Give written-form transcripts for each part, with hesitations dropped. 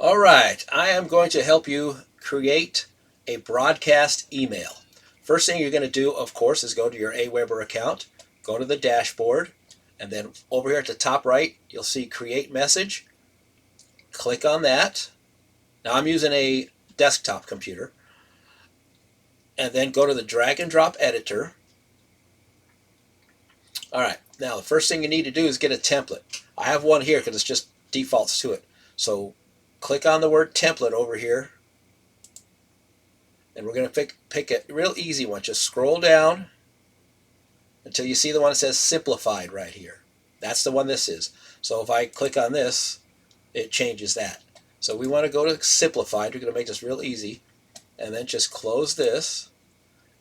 All right, I am going to help you create a broadcast email. First thing you're going to do, of course, is go to your Aweber account, go to the dashboard, and then over here at the top right, you'll see Create Message. Click on that. Now I'm using a desktop computer. And then go to the drag and drop editor. All right, now the first thing you need to do is get a template. I have one here because it's just defaults to it. So click on the word template over here, and we're going to pick a real easy one. Just scroll down until you see the one that says simplified right here. That's the one this is. So if I click on this, it changes that. So we want to go to simplified. We're going to make this real easy, and then just close this,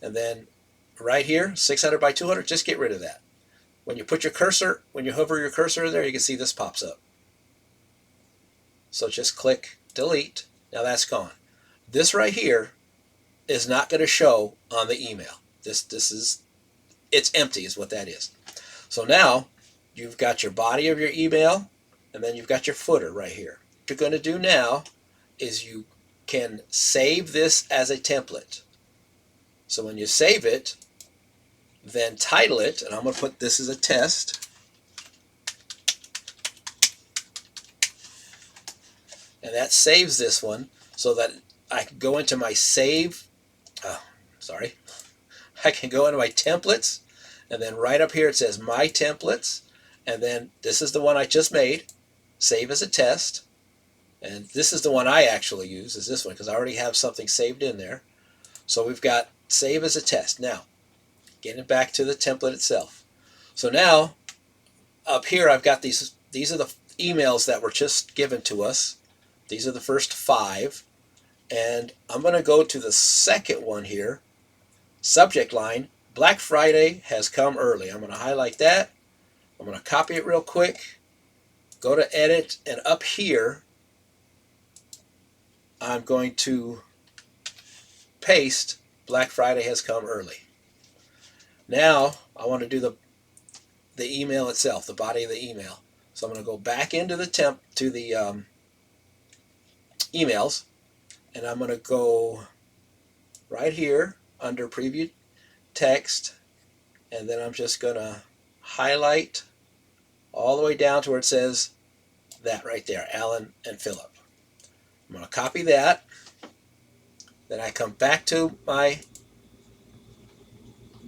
and then right here, 600 by 200, just get rid of that. When you put your cursor, when you hover your cursor in there, you can see this pops up. So just click delete. Now that's gone. This right here is not going to show on the email. It's empty is what that is. So now you've got your body of your email, and then you've got your footer right here. What you're going to do now is you can save this as a template. So when you save it, then title it, and I'm going to put this as a test. And that saves this one so that I can go into my save. I can go into my templates, and then right up here it says my templates, and then this is the one I just made, save as a test. And this is the one I actually use, is this one, because I already have something saved in there. So we've got save as a test. Now, getting back to the template itself. So now, up here I've got these are the emails that were just given to us. These are the first 5. And I'm going to go to the second one here. Subject line, Black Friday has come early. I'm going to highlight that. I'm going to copy it real quick. Go to edit, and up here, I'm going to paste Black Friday has come early. Now I want to do the email itself, the body of the email. So I'm going to go back into the emails, and I'm going to go right here under preview text, and then I'm just going to highlight all the way down to where it says that right there, Alan and Philip. I'm going to copy that. Then I come back to my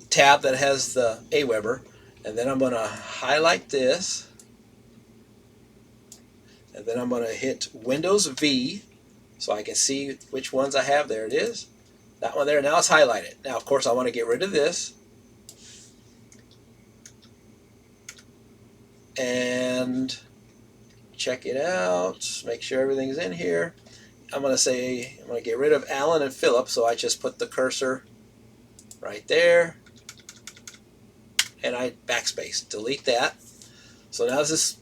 tab that has the Aweber, and then I'm going to highlight this, and then I'm going to hit Windows V so I can see which ones I have. There it is. That one there. Now it's highlighted. Now, of course, I want to get rid of this. And check it out. Make sure everything's in here. I'm going to get rid of Alan and Philip, so I just put the cursor right there. And I backspace. Delete that. So now this is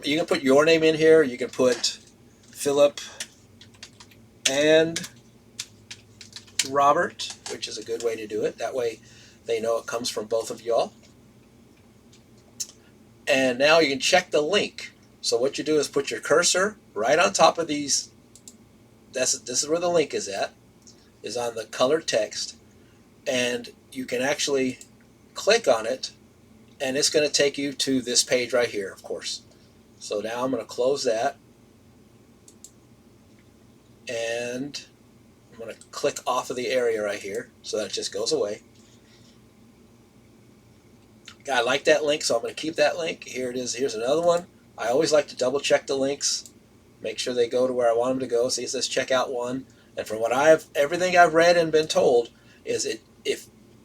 you can put your name in here. You can put Philip and Robert, which is a good way to do it. That way they know it comes from both of y'all. And now you can check the link. So what you do is put your cursor right on top of these. This is where the link is at, is on the colored text. And you can actually click on it, and it's going to take you to this page right here, of course. So now I'm going to close that, and I'm going to click off of the area right here so that it just goes away. I like that link, so I'm going to keep that link. Here it is. Here's another one. I always like to double check the links, make sure they go to where I want them to go. See, it says checkout one. And from what everything I've read and been told is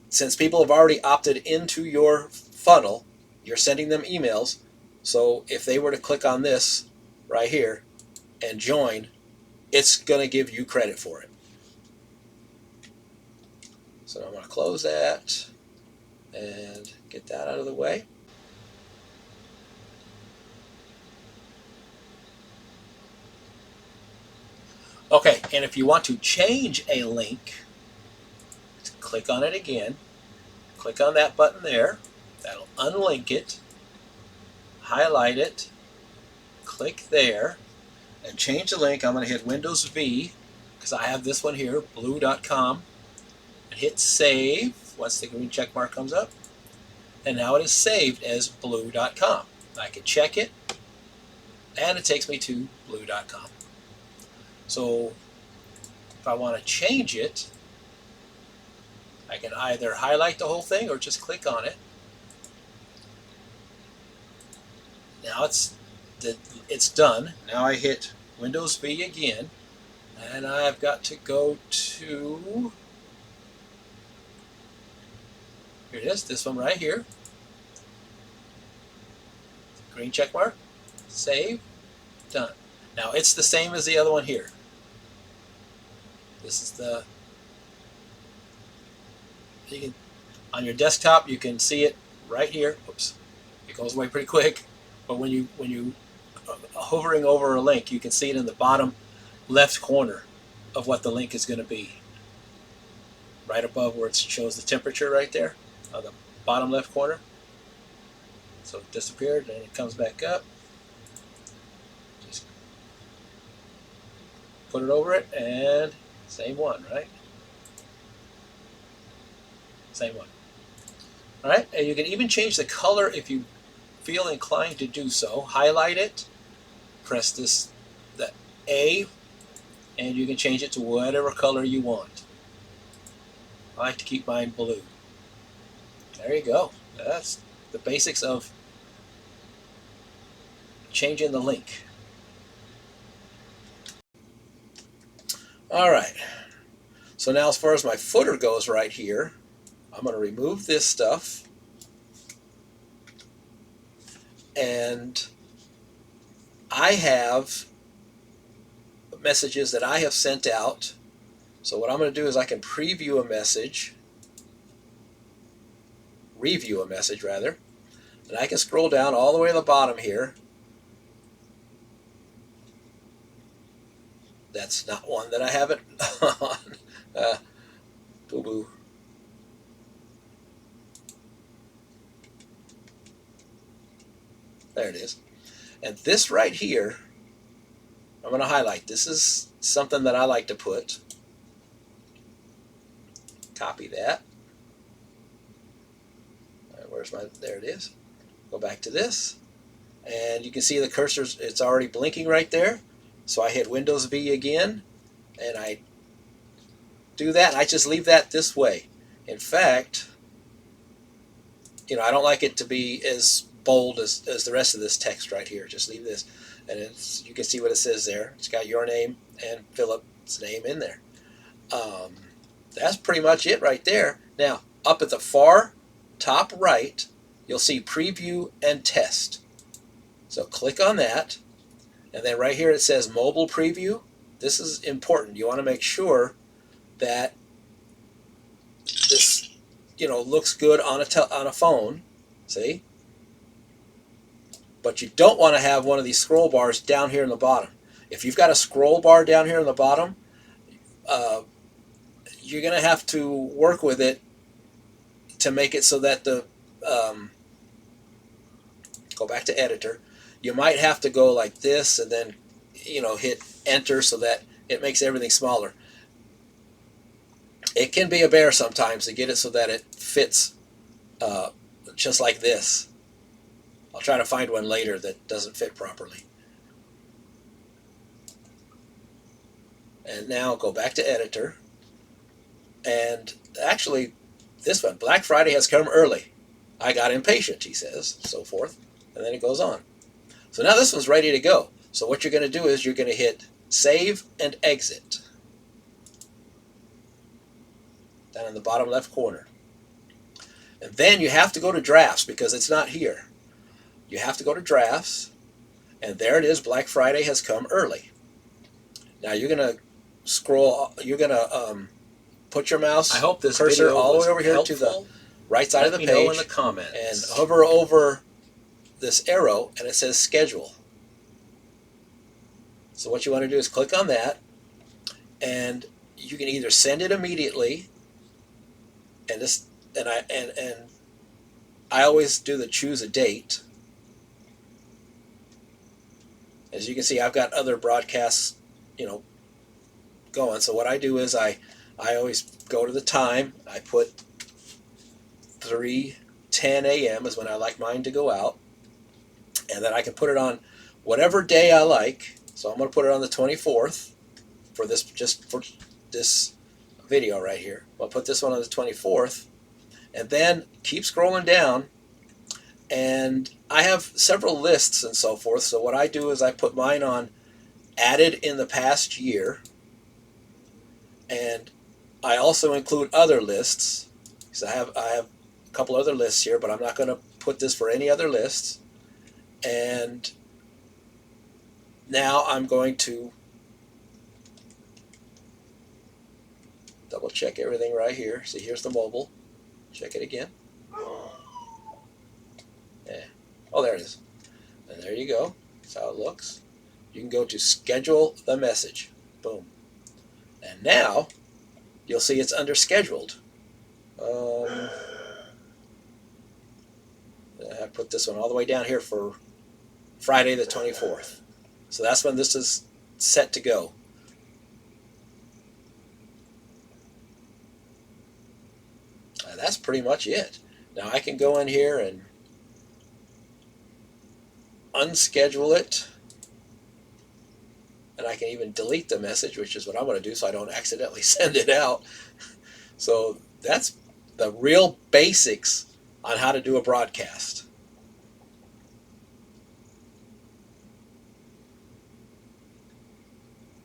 since people have already opted into your funnel, you're sending them emails. So if they were to click on this right here and join, it's going to give you credit for it. So I'm going to close that and get that out of the way. Okay, and if you want to change a link, click on it again. Click on that button there. That'll unlink it. Highlight it. Click there. and change the link. I'm going to hit Windows V because I have this one here, blue.com, and hit save once the green check mark comes up. And now it is saved as blue.com. I can check it, and it takes me to blue.com. So if I want to change it, I can either highlight the whole thing or just click on it. Now it's done. Now I hit Windows V again, and I've got to go to, here it is, this one right here. Green check mark, save, done. Now it's the same as the other one here. This is the, you can, on your desktop you can see it right here. Oops, it goes away pretty quick. But when you hovering over a link, you can see it in the bottom left corner of what the link is going to be. Right above where it shows the temperature right there, on the bottom left corner. So it disappeared and it comes back up. Just put it over it and same one, right? Same one. All right, and you can even change the color if you feel inclined to do so. Highlight it, press the A, and you can change it to whatever color you want. I like to keep mine blue. There you go. That's the basics of changing the link. All right. So now as far as my footer goes right here, I'm going to remove this stuff. And I have messages that I have sent out. So what I'm going to do is I can preview a message, review a message rather, and I can scroll down all the way to the bottom here. That's not one that I haven't on. Boo-boo. There it is. And this right here, I'm going to highlight. This is something that I like to put. Copy that. All right, where's my, there it is. Go back to this. And you can see the cursor's, it's already blinking right there. So I hit Windows V again, and I do that. I just leave that this way. In fact, I don't like it to be as bold as the rest of this text right here. Just leave this, and you can see what it says there. It's got your name and Philip's name in there. That's pretty much it right there. Now, up at the far top right, you'll see Preview and Test. So click on that, and then right here it says Mobile Preview. This is important. You want to make sure that this, looks good on a phone. See? But you don't want to have one of these scroll bars down here in the bottom. If you've got a scroll bar down here in the bottom, you're going to have to work with it to make it so that the go back to editor. You might have to go like this and then hit enter so that it makes everything smaller. It can be a bear sometimes to get it so that it fits just like this. I'll try to find one later that doesn't fit properly. And now go back to editor. And actually, this one, Black Friday has come early. I got impatient, he says, so forth. And then it goes on. So now this one's ready to go. So what you're going to do is you're going to hit Save and Exit. Down in the bottom left corner. And then you have to go to Drafts because it's not here. You have to go to Drafts, and there it is, Black Friday has come early. Now you're going to scroll, you're going to put your mouse cursor all the way over here to the right side of the page. Let me know in the comments. And hover over this arrow, and it says Schedule. So what you want to do is click on that, and you can either send it immediately, and I always do the choose a date. As you can see, I've got other broadcasts, going. So what I do is I always go to the time. I put 3:10 a.m. is when I like mine to go out, and then I can put it on whatever day I like. So I'm going to put it on the 24th for this video right here. I'll put this one on the 24th, and then keep scrolling down. And I have several lists and so forth. So what I do is I put mine on added in the past year, and I also include other lists. So I have a couple other lists here, but I'm not going to put this for any other lists. And now I'm going to double check everything right here. See, here's the mobile. Check it again. Yeah. Oh, there it is. And there you go. That's how it looks. You can go to schedule the message. Boom. And now you'll see it's under scheduled. I put this one all the way down here for Friday the 24th. So that's when this is set to go. And that's pretty much it. Now I can go in here and unschedule it. And I can even delete the message, which is what I'm going to do so I don't accidentally send it out. So that's the real basics on how to do a broadcast.